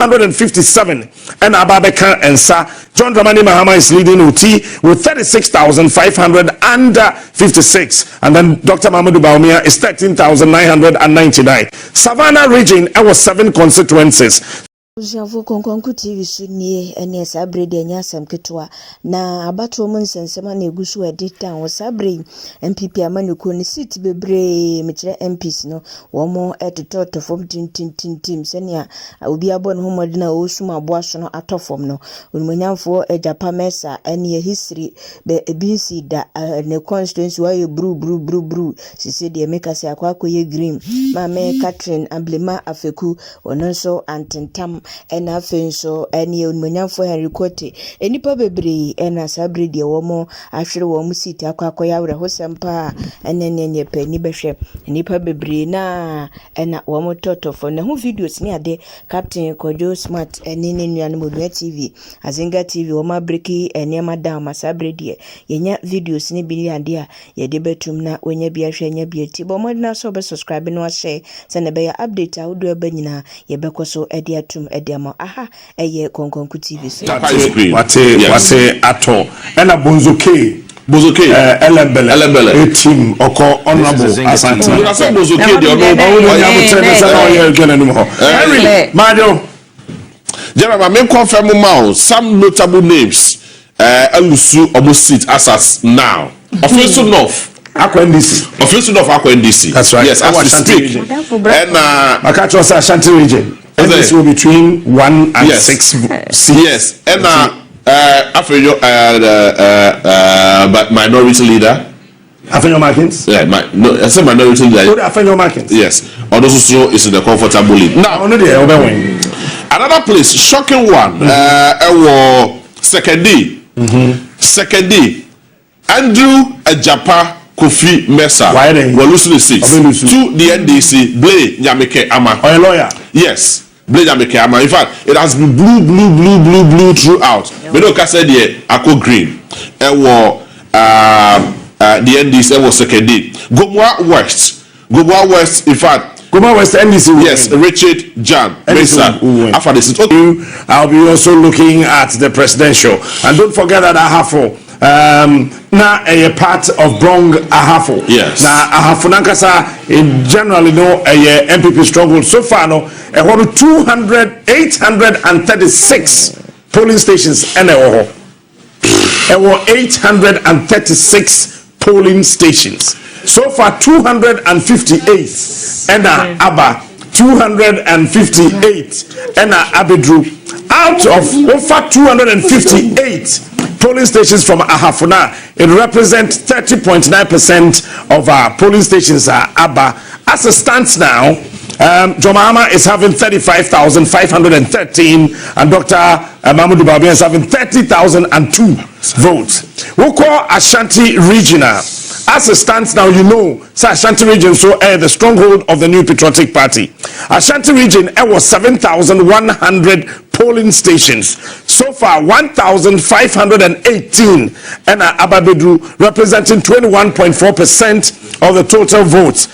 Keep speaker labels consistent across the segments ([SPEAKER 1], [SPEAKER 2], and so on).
[SPEAKER 1] 157 and Ababeka and Sa. John Dramani Mahama is leading UT with 36,556, and then Dr. Mamadou Bawumia is 13,999. Savannah region, was 7 constituencies.
[SPEAKER 2] Usiavu konkonku TV sunye ene sabre de nya asem ketwa na abato mo nsensema na egusu edita wo sabre NPP amanuko ni seat bebre metre MPs no wo mo etoto fom tin senia obi abon homodi na osuma aboaso no atofom no onmonyamfo ejapa mesa ene history be ebinsi da ne constituency wa ye bru sisi de meka se akwakoye green ma me Catherine Amblema Afeku ononso antentam ena fenso eni onmonyamfo Henry Kote enipa bebre ena sabre de wo mo ahwere wo mu seat akwakoya awre hosempa enenenye pani behwe enipa bebre na ena wo mo totofo na hu videos ni ade Captain Kojo Smart enene nuanu Modua TV Azinga TV wo ma breki enema da ma sabre de yenya videos ni bi ade a ye de betum na wonya bi ahwe nya bi ati bo mo na so be subscribe no share se na be ya update a wodo ba nyina ye bekoso ade atum Demo aha eye konkonku TV so
[SPEAKER 1] wate ato ena bonzoke elembele team oko honorable asante you say bonzoke de ono Mario
[SPEAKER 3] General me confirm now some notable names alusu almost sit as now official north
[SPEAKER 1] Akwa NDC.
[SPEAKER 3] Official of Akwa NDC.
[SPEAKER 1] That's right.
[SPEAKER 3] Yes, as we speak.
[SPEAKER 1] And Akacho Ashanti region. NDC will be between 1 and 6 seats.
[SPEAKER 3] Yes. And minority leader.
[SPEAKER 1] Afenyo Markins?
[SPEAKER 3] Yeah, I said minority leader.
[SPEAKER 1] Afenyo Markins?
[SPEAKER 3] Yes. Also is in the comfortable lead. Now, another place, shocking one. Second day. Andrew Ajapa Kofi Mesa were losing the seats to the NDC. Blay Nyameke Ama.
[SPEAKER 1] Or a lawyer?
[SPEAKER 3] Yes, Blay Nyameke Ama. In fact, it has been blue throughout. But no said here, Ako Green. It was the NDC. It was second day. Gomwa West, in fact.
[SPEAKER 1] Goma West NDC.
[SPEAKER 3] Yes, Richard Jan Mesa. After this,
[SPEAKER 1] I'll be also looking at the presidential. And don't forget that I have na a part of Brong Ahafo.
[SPEAKER 3] Yes.
[SPEAKER 1] Na Ahafo Nankasa generally no a NPP stronghold. So far no 836 polling stations and 836 polling stations. So far 258 and Abba 258 and Abedru out of over 258 polling stations from Ahafuna. It represents 30.9% of our polling stations are Abba. As it stands now, Jomama is having 35,513 and Dr. Mamadou Bawumia is having 30,002 votes. We'll call Ashanti Regional. As it stands now, you know, Ashanti region so the stronghold of the New Patriotic Party. Ashanti region was 7,100 polling stations. So far, 1,518 and Ababedru representing 21.4% of the total votes.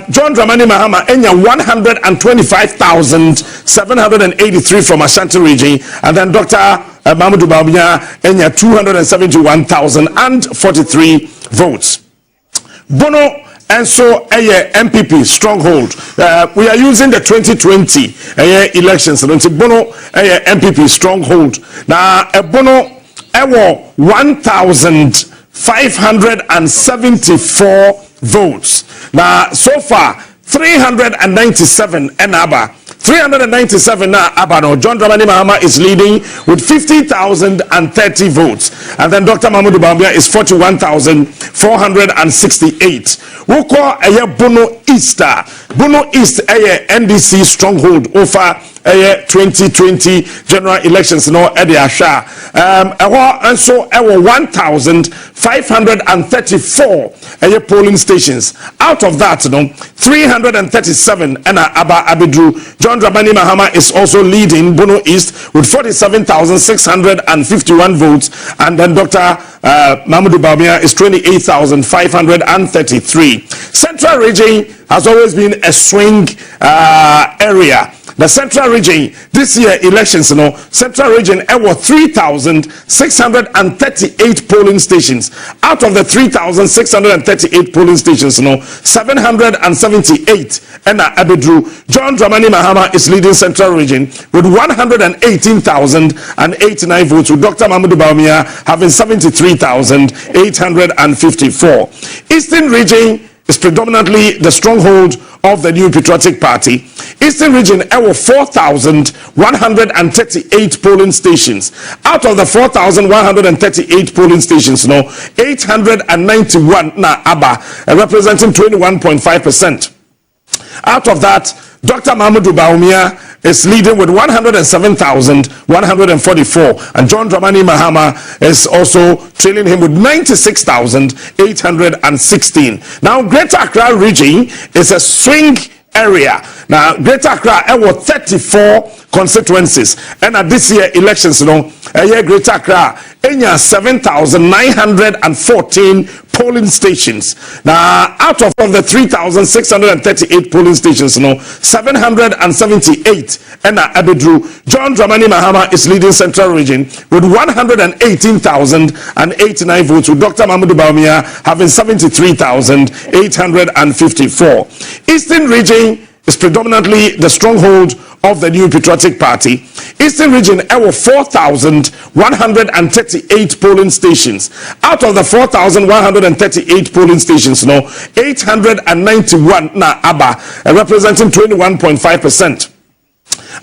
[SPEAKER 1] John Dramani Mahama enya 125,783 from Ashanti region, and then Dr. Mamadou Bawumia enya 271,043 votes. Bono and so MPP stronghold. We are using the 2020 elections. Bono MPP stronghold. Now Bono 1,574 votes. Now so far 397 and Abba. 397 now Abano. John Dramani Mahama is leading with 50,030 votes. And then Dr. Mamadou Bawumia is 41,468. We'll call a Bono Easter. Bono East a NDC stronghold over 2020 general elections no Eddie Asha. And so 1,534 polling stations. Out of that, 337 and Abba Abedru. John Dramani Mahama is also leading Bono East with 47,651 votes, and then Dr. Mamadou Bawumia is 28,533. Central region has always been a swing area. The central region, this year elections, central region, there were 3,638 polling stations. Out of the 3,638 polling stations, 778 and Abedru. John Dramani Mahama is leading central region with 118,089 votes, with Dr. Mamadou Bawumia having 73,854. Eastern region is predominantly the stronghold of the New Patriotic Party. Eastern region, there were 4,138 polling stations. Out of the 4,138 polling stations, 891 na ABBA, representing 21.5%. Out of that, Dr. Mamadou Bawumia is leading with 107,144, and John Dramani Mahama is also trailing him with 96,816. Now, Greater Accra region is a swing area. Now, Greater Accra, there were 34 constituencies, and at this year elections, Greater Accra, 7,914 polling stations. Now, out of the 3,638 polling stations, 778 and Abedru. John Dramani Mahama is leading central region with 118,089 votes, with Dr. Mamadou Bawumia having 73,854. Eastern region is predominantly the stronghold of the New Patriotic Party. Eastern region, there were 4,138 polling stations. Out of the 4,138 polling stations, 891 na ABBA, representing 21.5%.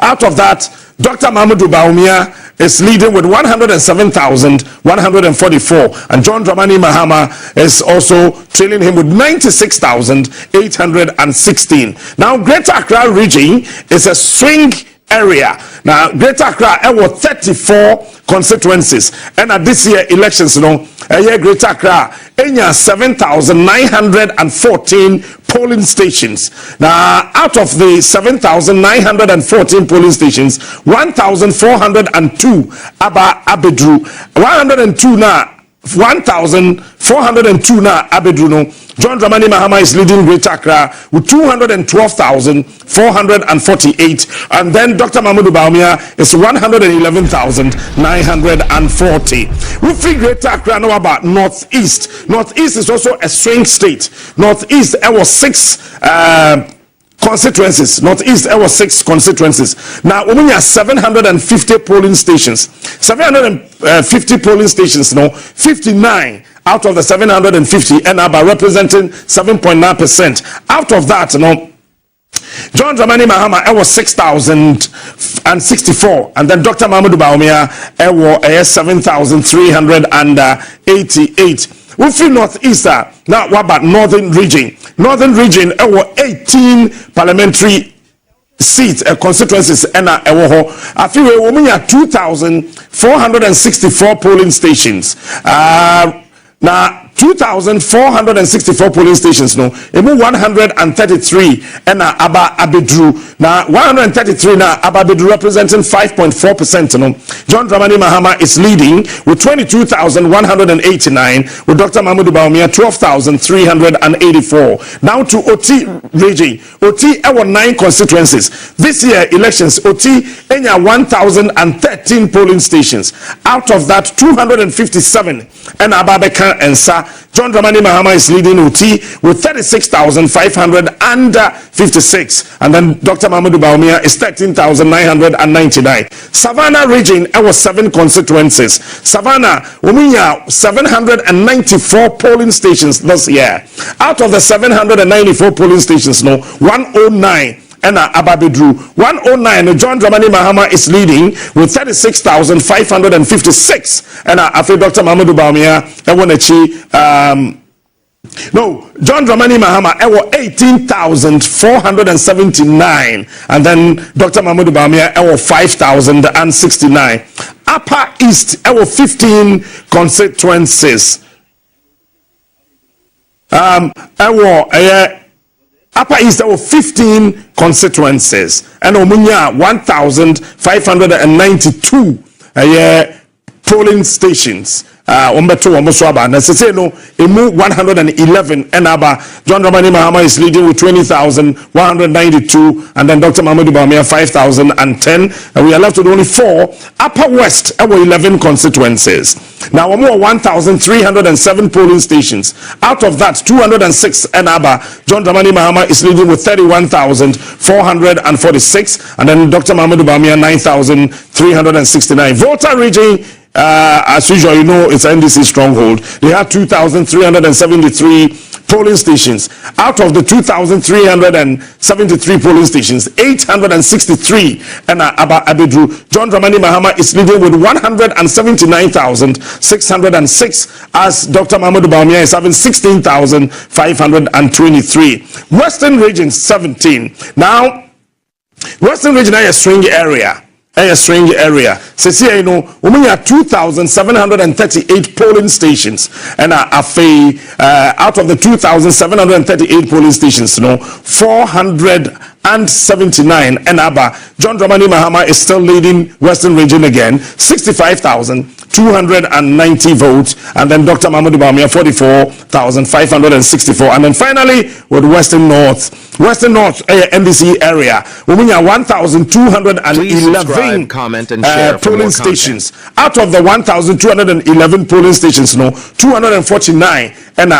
[SPEAKER 1] Out of that, Dr. Mamadou Bawumia is leading with 107,144, and John Dramani Mahama is also trailing him with 96,816. Now, Greater Accra region is a swing area. Now, Greater Accra, there were 34 constituencies, and at this year elections, Greater Accra, 7,914 polling stations. Now, out of the 7,914 polling stations, 1,402 Abedru, 1,402 na Abedru. John Dramani Mahama is leading Greater Accra with 212,448, and then Dr. Mamadou Bawumia is 111,940. We feel Greater Accra know about Northeast. Northeast is also a swing state. Northeast, there were 6 constituencies. Northeast, there were 6 constituencies. Now, we have 750 polling stations. 750 polling stations, 59 out of the 750 and about representing 7.9%. Out of that, John Dramani Mahama, it was 6,064, and then Dr. Mamadou Bawumia, it was 7,388. We feel Northeast. Now, what about Northern region? Northern region, it was 18 parliamentary seats, constituencies, and I feel we have 2,464 polling stations. Now, 2,464 polling stations, 133 and Abedru. Now, 133 na Abedru, representing 5.4%. John Dramani Mahama is leading with 22,189, with Dr. Mamadou Bawumia 12,384. Now to OT region. OT, there were 9 constituencies. This year elections, OT, 1,013 polling stations. Out of that, 257 and Ababeka and Sa. John Dramani Mahama is leading OT with 36,556, and then Dr. Mamadou Bawumia is 13,999. Savannah region, there were 7 constituencies. Savannah, we have 794 polling stations this year. Out of the 794 polling stations, 109 and Abedru. 109, John Dramani Mahama is leading with 36,556, and I feel Dr. Mamadou Bawumia, John Dramani Mahama, 18,479, and then Dr. Mamadou Bawumia, 5,069. Upper East, 15 constituencies. Upper East, there were 15 constituencies, and Omunya 1,592 polling stations. Ombeto Omoso aba. Na say no, emu 111 and aba. John Dramani Mahama is leading with 20,192, and then Dr. Mahmoud Bawumia 5,010. And we are left with only 4. Upper West, our 11 constituencies. Now, more 1,307 polling stations. Out of that, 206 and aba. John Dramani Mahama is leading with 31,446, and then Dr. Mahmoud Bawumia 9,369. Volta region. As usual, you know, it's NDC stronghold. They have 2,373 polling stations. Out of the 2,373 polling stations, 863 and Abedru. John Dramani Mahama is leading with 179,606, as Dr. Mahmoud Bawumia is having 16,523. Western region 17. Now, Western region is a strange area. A strange area. Say, you know, we have 2,738 polling stations, and out of the 2,738 polling stations, 479 and John Dramani Mahama is still leading Western region again, 65,290 votes, and then Dr. Mahmoud Bawumia 44,564, and then finally with Western North NDC area, we have 1,211
[SPEAKER 4] comment and share
[SPEAKER 1] polling stations. Out of the 1,211 polling stations, 249 and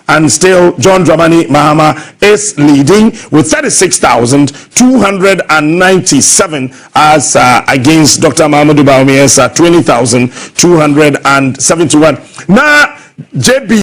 [SPEAKER 1] and still John Dramani Mahama is leading with 36,297 as against Dr. Mahmoud Bawumia's 20,271. Now, JB.